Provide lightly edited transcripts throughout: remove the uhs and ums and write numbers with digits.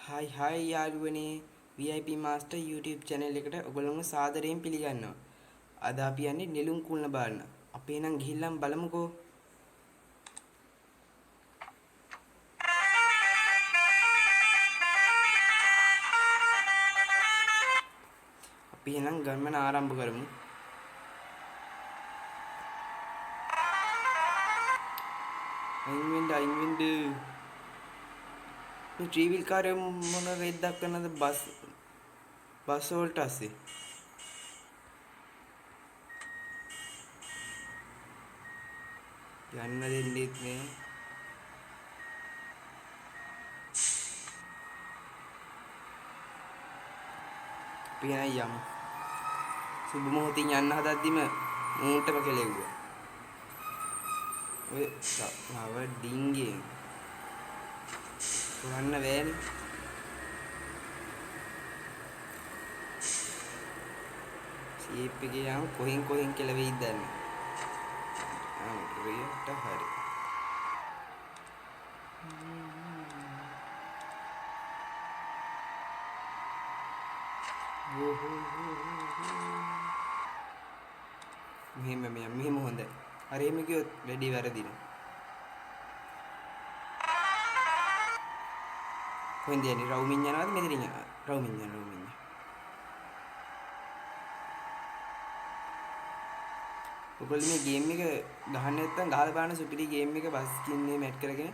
හයි හයි යාළුවනේ VIP Master YouTube channel එකට ඔයගොල්ලෝම සාදරයෙන් පිළිගන්නවා. අද අපි යන්නේ නෙළුම් කුල්න බලන්න. අපි එහෙනම් ගිහිල්ලාම බලමුකෝ. අපි එහෙනම් ගමන ආරම්භ කරමු. අයින් වෙන්න මේ ට්‍රීවිල් කාර්ය මොන රෙද්දක් කරනද බස් වලට ඇස්සේ. යන්න දෙන්නෙත් නෑ. අපි එහෙනම් යමු. සුබ මොහොතින් යන්න හදද්දිම මූටම කෙලෙව්වා. ඔය නව ඩිංගේ පුරන්න බෑනේ. ෂේප් එකේ යම් කොහෙන් කියලා වෙයිද දන්නේ. රියට හරි. මෙහෙම හොඳයි. අර එහෙම කිව්වොත් වැඩි වැරදිනවා. කොහෙන්ද යන්නේ? රවුමින් යනවාද මෙතනින් යනවාද? රවුමින් යන්න. ඔයගොල්ලෝ මේ ගේම් එක ගහන්න නැත්නම් ගහලා බලන්න සුපිරි ගේම් එක බස් කින්නේ මැට් කරගෙන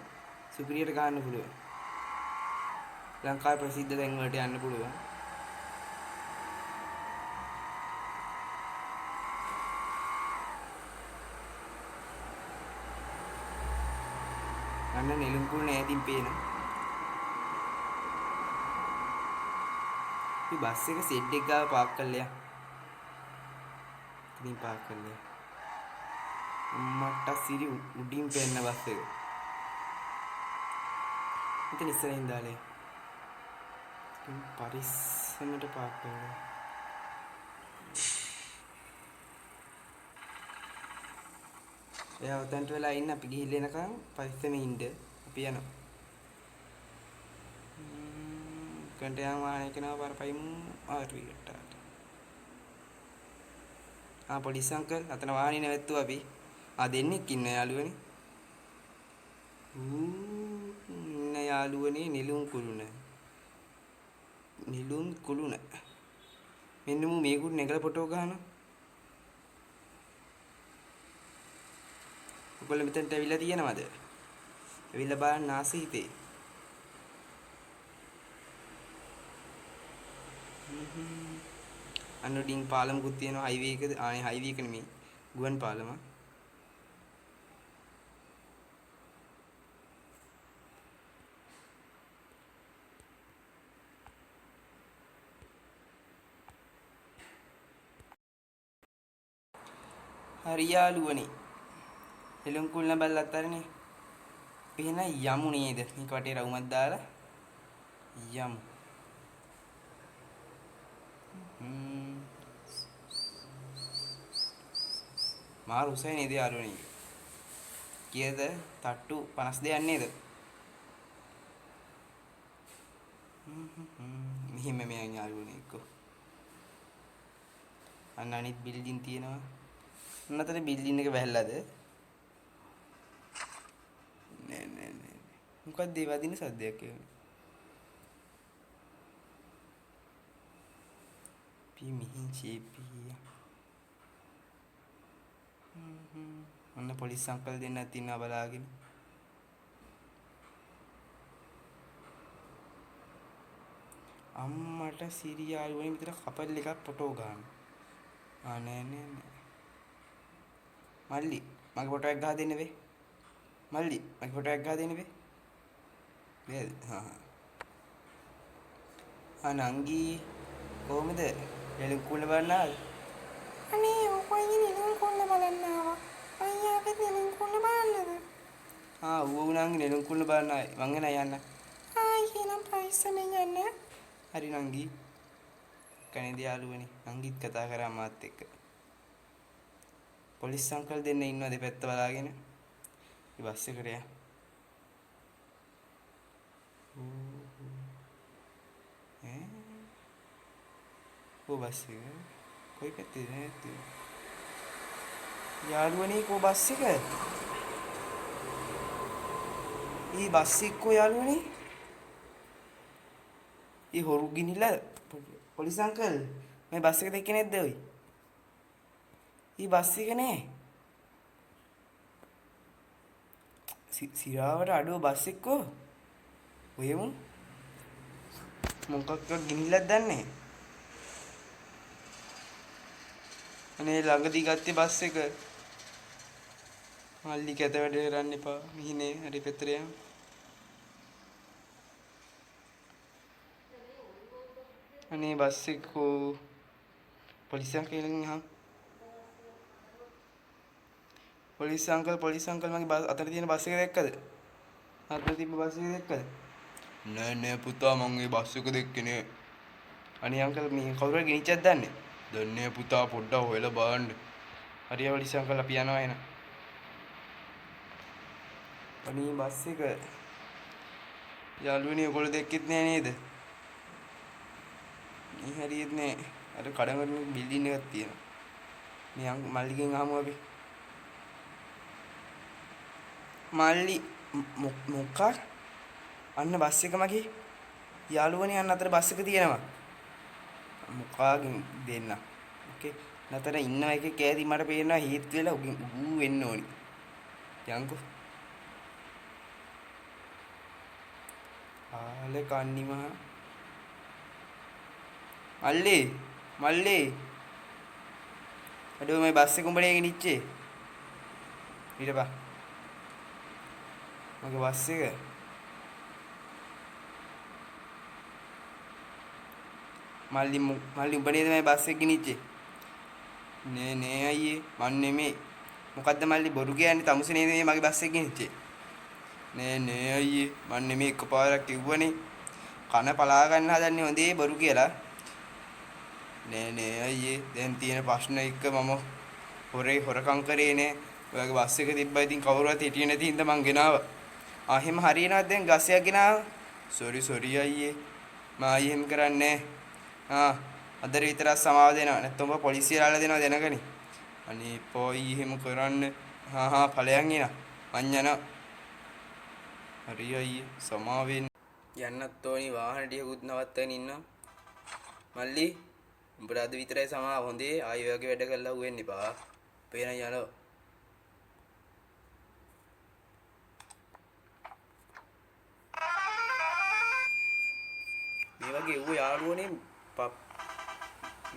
සුපිරියට ගන්න පුළුවන්. ලංකාවේ ප්‍රසිද්ධ තැන් වලට යන්න පුළුවන්. අන්න නෙළුම් කුල් නෑතින් පේනවා. මේ බස් එක සෙඩ් එක ගාව පාක් කරලා යන්න. ඉතින් පාක් කරලා මට සිරි උඩින් පෙන්න බස් එක. ඉතින් ඉස්සරහින් දාලේ. ඉතින් පරිස්සමට පාක් කරලා. එයා උතන්ට වෙලා ඉන්න අපි ගිහිල්ලා එනකන් පරිස්සමෙන් ඉන්න. අපි යනවා. කන්ටයන් වාහනයක නම පරපයිමු ආරියට. පොලිස් අංකල් අතන වාහනේ නැවැත්තුවා අපි. දෙන්නෙක් ඉන්න යාළුවනේ. ඉන්න යාළුවනේ නෙළුම් කුළුණ. මෙන්න මු මේකුත් නැගලා ෆොටෝ ගහනවා. ඔයගොල්ලෝ මෙතනට ඇවිල්ලා තියෙනවද? ඇවිල්ලා බලන්න ආසීතේ. අන්නෝඩින් පාලමුකුත් තියෙනවා හයිවේ එකද? ආනේ හයිවේ එක නෙමෙයි. ගුවන් පාලම. හරි යාළුවනේ. නෙළුම් කුල්න බල්ලත් අරනේ. අපි එහෙනම් යමු නේද? මේක වටේ රවුමක් දාලා යමු. මාරු උසයි නේද යාළුවනේ? කීයද? තට්ටු 52ක් නේද? මෙහෙම මෙයන් යාළුවනේ එක්ක. අන්න අනිත් බිල්ඩින් තියෙනවා. අන්නතර බිල්ඩින් එක වැහැලාද? නෑ. මොකක්ද ඒ වදින සද්දයක් කියන්නේ? මිහින් චේපිය. අන්න පොලිස් අංකල් දෙන්නත් ඉන්නවා බලාගෙන. අම්මට සිරියාල් වලින් විතර කපල් එකක් ෆොටෝ ගන්න. නෑ. මල්ලි මගේ ෆොටෝ එක ගහ දෙන්න වේ. මල්ලි මගේ ෆොටෝ එක ගහ දෙන්න වේ. නේද? නංගි කොහමද? නෙළුම් කුල්න බලන්න ආවද? අනේ ඔපයි නෙළුම් කුල්න බලන්න ආවා. අයියාගේ නෙළුම් කුල්න බලන්නද? ඌ නංගි නෙළුම් කුල්න බලන්න ආයි. මං එන යන්න. එහෙනම් පරිස්සමෙන් යන්න. හරි නංගි. කනේද යාළුවනේ. නංගිත් කතා කරා මාත් එක්ක. පොලිස් අංකල් දෙන්න ඉන්නවා දෙපැත්ත බලාගෙන. මේ බස් එකට යා. කෝ බස් එක? කොයි පැත්තේද නැත්තේ? යාළුවනේ කෝ බස් එක? ඊ බස් එක කෝ යාළුවනේ? ඊ හොරු ගිනිලා පොලිස් අංකල් මේ බස් එක දැක්කේ නැද්ද ඔයි? ඊ බස් එක නෑ. සිරාවට අඩුව බස් එක්කෝ? ඔයමු මොකක්වත් ගිනිල්ලක් දන්නේ. අනේ ළඟදී ගත්තේ බස් එක. මල්ලි කැත වැඩ කරන්න එපා. මිහිනේ හරි පෙතරේ යන්න. අනේ බස් එක කෝ පොලිස් අංකල්ගෙන් අහන්. පොලිස් අංකල් මගේ බස් අතට තියෙන බස් එක දැක්කද? අතට තිබ්බ බස් එක දැක්කද? නෑ පුතා මං ඒ බස් එක දැක්කේ නෑ. අනේ අංකල් මේ කවුරුහරි ගෙනිච්චද දන්නේ? දන්නේ පුතා පොඩ්ඩක් හොයලා බලන්න. හරි පොලිස් අංකල් අපි යනවා එහෙනම්. අනේ බස් එක යාළුවනේ ඔයගොල්ලෝ දැක්කෙත් නෑ නේද? මේ හරියෙත් නෑ. අර කඩංගොඩ බිල්ඩින් එකක් තියෙනවා. මේ මල්ලිගෙන් අහමු අපි. මල්ලි මොකක්? අන්න බස් එක මගේ යාළුවනේ අන්න අතර බස් එක තියෙනවා. මොකාගෙන් දෙන්න. ඕකේ. නතර ඉන්න එකේ කෑදි මට පේනවා හීත් වෙලා ඌ වෙන්න ඕනි. යන්කෝ. ආලේ කන්නි මහා. මල්ලි. අඩෝ මේ බස් එක උඹනේ ගෙනිච්චේ. ඊටපා. මගේ බස් එක. මල්ලි උඹ නේද මේ බස් එක ගෙනිච්චේ? නෑ අයියේ මන් නෙමෙයි. මොකද්ද මල්ලි බොරු කියන්නේ තමුසේ නේද මේ මගේ බස් එක ගෙනිච්චේ? නෑ අයියේ මන් නෙමෙයි එකපාරක් කිව්වනේ. කන පලා ගන්න හදන්නේ හොඳේ බොරු කියලා. නෑ අයියේ දැන් තියෙන ප්‍රශ්න එක්ක මම හොරකම් කරේ නෑ. ඔයාගේ බස් එක තිබ්බා ඉතින් කවුරුවත් හිටියේ නැති හින්දා මං ගෙනාවා. එහෙම හරියනවද දැන් ගස්යක් ගෙනාවා? සෝරි අයියේ. මම ආයේ එහෙම කරන්නේ නෑ. අදට විතරක් සමාව දෙනවා. නැත්නම් ඔබ පොලිසියට ආලා දෙනවා දැනගනි. අනේ පොයි එහෙම කරන්න. ඵලයන් එන. මං යනවා. හරි අයියේ සමාවෙන්න. යන්නත් ඕනි වාහන ටිකකුත් නවත්තගෙන ඉන්නවා. මල්ලි උඹට අද විතරයි සමාව හොඳේ. ආයෙ වගේ වැඩ කරලා හුවෙන්න එපා. පේන යනවා. මේ වගේ ඌ යාළුවනේ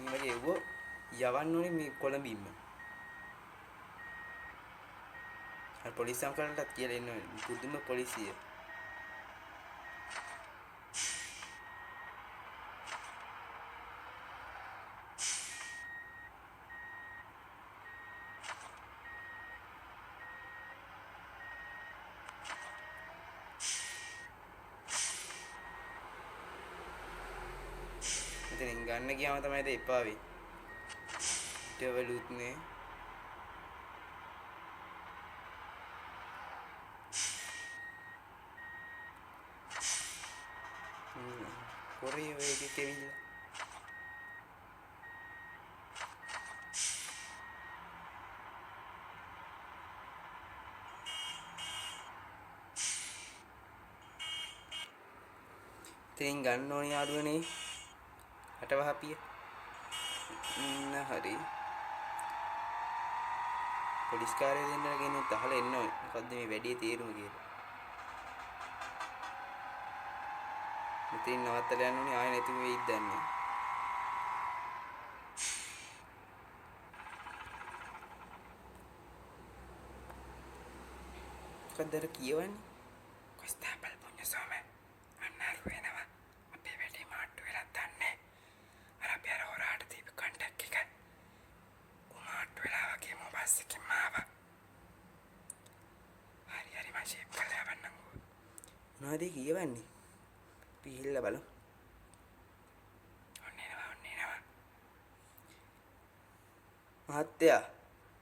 මේ වගේ ඌ යවන්න ඕනේ මේ කොළඹින්ම. අර පොලිස් අංකල්ටත් කියලා ඉන්න පුදුම පොලිසිය. ඉතින් ගන්න ගියාම තමයි ඒක එපා වෙන්නේ. ඊටවලුත් නේ. කොරේ ඔය කෙවිල්ල. ඉතින් ගන්න ඕනේ යාළුවනේ. හටවහපිය. හරි. පොලිස් කාර්යය දෙන්න ගෙනුත් අහලා එන්න ඕනේ. මොකද්ද මේ වැඩේ තේරුම කියලා. මෙතෙන් නවත්තලා යන්න ඕනේ ආයෙ නැති වෙයිද දන්නේ. මොකද්ද කියවන්නේ? කොස්තාපල් පුඤ්ඤසෝම අන්නරු වෙනවා. අපේ වැඩේ මාට්ටු වෙලා දන්නේ. අර අපි අර හොරාට දීපු කන්ටැක්ට් එක. උමාට්ටු වෙලා වගේ මොබස් එකකින් මාව. හරි මම ෂේප් කරලා යවන්නම්. මොනවද කියවන්නේ? පිහිල්ල බලමු. ඔන්න එනවා. මහත්තයා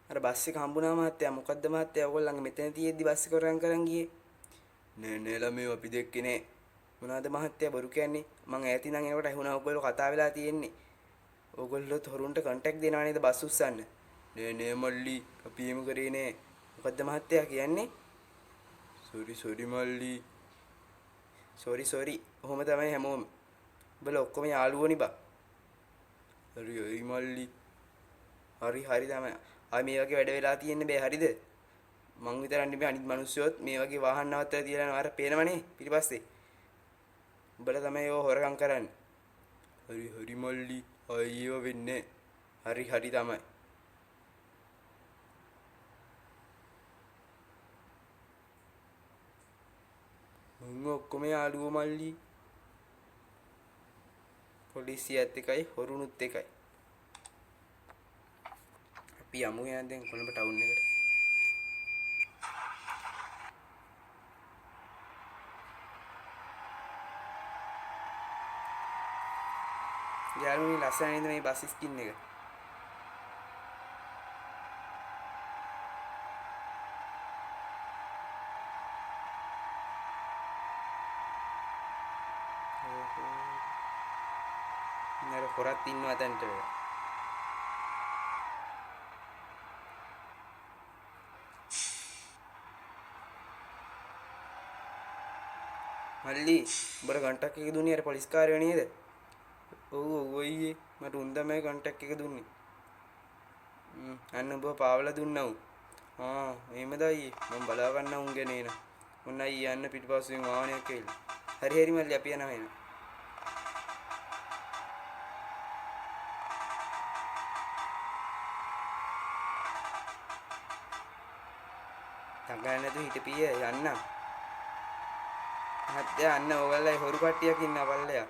අර බස් එක හම්බුණා මහත්තයා. මොකද්ද මහත්තයා ඔයගොල්ලෝ ළඟ මෙතන තියෙද්දි බස් එක හොරන් කරන් ගියේ? නෑ ළමයෝ අපි දැක්කේ නෑ. මොනවද මහත්තයා බොරු කියන්නේ? මං ඈත ඉඳන් එනකොට ඇහුණා ඔයගොල්ලෝ කතා වෙලා තියෙන්නේ. ඕගොල්ලොත් හොරුන්ට කන්ටැක්ට් දෙනවා නේද බස් උස්සන්න? නෑ මල්ලි අපි එහෙම කරේ නෑ. මොකද්ද මහත්තයා කියන්නේ? සෝරි මල්ලි. සෝරි. ඔහොම තමයි හැමෝම. උඹලා ඔක්කොම යාළුවෝනේ බා. හරි මල්ලි. හරි තමයි. ආයි මේ වගේ වැඩ වෙලා තියෙන්න බෑ හරිද? මං විතරක් නෙමෙයි අනිත් මිනිස්සුත් මේ වගේ වාහන නවත්තලා තියලා යනවා. අර පේනවනේ පිටිපස්සේ. උඹලා තමයි ඒව හොරගම් කරන්නේ. හරි මල්ලි. ආයි ඒව වෙන්නේ නෑ. හරි තමයි. මුං ඔක්කොම යාළුවෝ මල්ලි. පොලිසියත් එකයි හොරුනුත් එකයි. අපි යමු යන දැන් කොළඹ ටවුන් එකට. යාළුවනි ලස්සන නේද මේ බස් ස්කින් එක? නේද හොරත් ඉන්නවා තැන්ට වෙලා. මල්ලි උඹට කන්ටැක්ට් එක දුන්නේ අර පොලිස් කාර්යය නේද? ඔව් අයියේ මට උන් තමයි කන්ටැක්ට් එක දුන්නේ. අන්න ඔබ පාවලා දුන්නා උන්. එහෙමද අයියේ මම බලා ගන්න උන් ගැන එන. ඔන්න අයියේ යන්න පිටිපස්සෙන් වාහනයක් ඇවිල්ලා. හරි මල්ලි අපි යනවා එහෙනම්. තංගන්න නැතුව හිටපිය යන්න. මහත්තයා අන්න ඔයගොල්ලෝ හොරු කට්ටියක් ඉන්නවා පල්ලෙයා.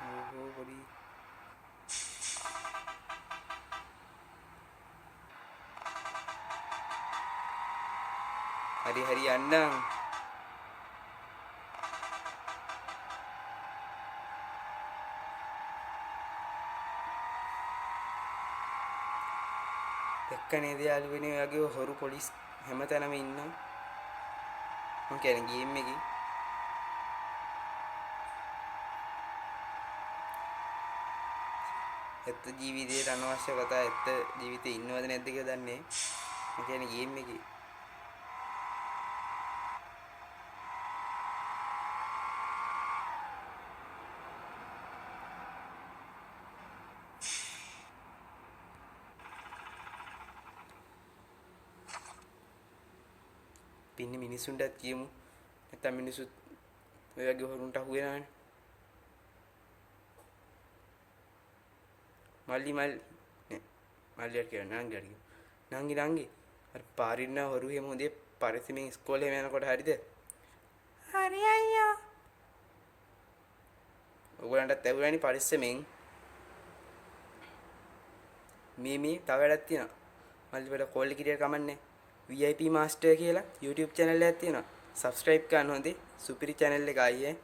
ඕහෝ පොඩි හරි යන්නම්. දැක්ක නේද යාළුවනේ වගේ හොරු පොලිස් හැමතැනම ඉන්නවා. මං කියන්නේ ගේම් එකේ. ඇත්ත ජීවිතේට අනවශ්‍ය කතා ඇත්ත ජීවිතේ ඉන්නවද නැද්ද කියලා දන්නේ. මං කියන්නේ ගේම් එකේ. පින්නේ මිනිසුන්ටත් කියමු. නැත්නම් මිනිසුත් ඔය වගේ හොරුන්ට අහු වෙනවනේ. මල්ලි නේ මල්ලියට කියන්න නංගි අර පාරින්න හොරු එහෙම හොඳේ පරිස්සමෙන් ඉස්කෝලේ යනකොට හරිද? හරි අයියා. ඔයගලන්ටත් ඇහුණානේ පරිස්සමෙන්. මේ තව වැඩක් තියෙනවා. මල්ලි වල කෝල් එක කිරියට කමන්නේ. VIP master කියලා YouTube channel එකක් තියෙනවා. subscribe කරන්න හොඳේ. සුපිරි channel එක අයියේ.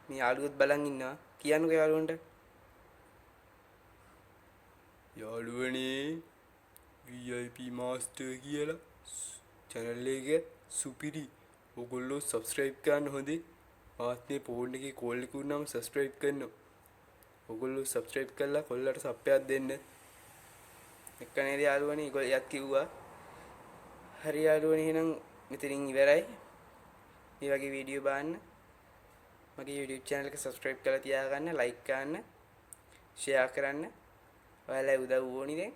මේ යාළුවොත් බලන් ඉන්නවා. කියන්නකෝ යාළුවන්ට. යාළුවනේ VIP master කියලා channel එක සුපිරි. ඔයගොල්ලෝ subscribe කරන්න හොඳේ. මාත් මේ ෆෝන් එකේ කෝල් එක උනාම subscribe කරනවා. ඔයගොල්ලෝ subscribe කරලා කොල්ලට සප්පයක් දෙන්න. එක්ක නේද යාළුවනේ ඒගොල්ලෝ කිව්වා. හරි යාළුවනේ එහෙනම් මෙතනින් ඉවරයි. මේ වගේ වීඩියෝ බලන්න මගේ YouTube channel එක subscribe කරලා තියාගන්න, like කරන්න, share කරන්න. ඔයාලා උදව් ඕනි දැන්.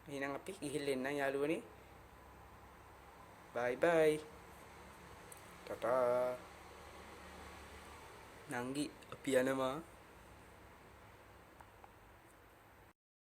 එහෙනම් අපි ගිහිල්ලා එන්නම් යාළුවනේ. bye. ටටා. නංගි අපි යනවා.